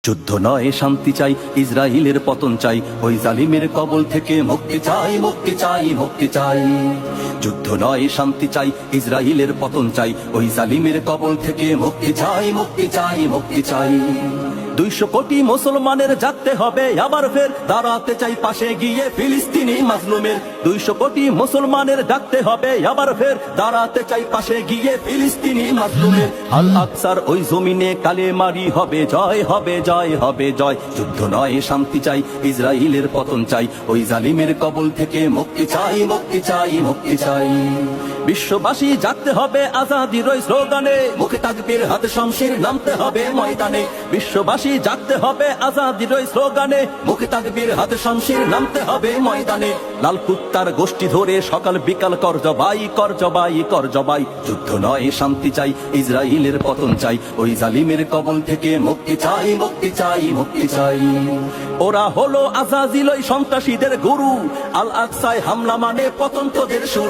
যুদ্ধ নয় শান্তি চাই, ইসরায়েলের পতন চাই, ওই জালিমের কবল থেকে মুক্তি চাই, মুক্তি চাই, মুক্তি চাই। যুদ্ধ নয় শান্তি চাই, ইসরায়েলের পতন চাই, ওই জালিমের কবল থেকে মুক্তি চাই, মুক্তি চাই, মুক্তি চাই। 200 কোটি মুসলমানের জাগতে হবে আবার ফের, দাঁড়াতে চাই পাশে গিয়ে ফিলিস্তিনি মাজলুমের। 200 কোটি মুসলমানের ডাকতে হবে আবার ফের, দাঁড়াতে চাই পাশে গিয়ে ফিলিস্তিনি মাজলুমের। আল আকসার ওই জমিনে কালেমারি হবে জয়, হবে জয়, হবে জয়। যুদ্ধ নয় শান্তি চাই, ইসরায়েলের পতন চাই, ওই জালিমের কবল থেকে মুক্তি চাই, মুক্তি চাই, মুক্তি চাই। বিশ্ববাসী জাগতে হবে আজাদির ওই স্লোগানে, মুখে তাকবীর হাতে শমশির, নামতে হবে ময়দানে। বিশ্ববাসী জাগতে হবে আজাদির ওই স্লোগানে, মুখে তাকবীর হাতে শমশির, নামতে হবে ময়দানে। লাল কুত্তার গোষ্ঠী ধরে সকাল বিকাল কর জবাই, কর জবাই, কর জবাই। যুদ্ধ নয় শান্তি চাই, ইসরায়েলের পতন চাই, ওই জালিমের কবল থেকে মুক্তি চাই, মুক্তি চাই, মুক্তি চাই। ওরা হলো আজাজিল ওই সন্ত্রাসীদের গুরু, আল আকসায় হামলা মানে পতন তোদের শুরু।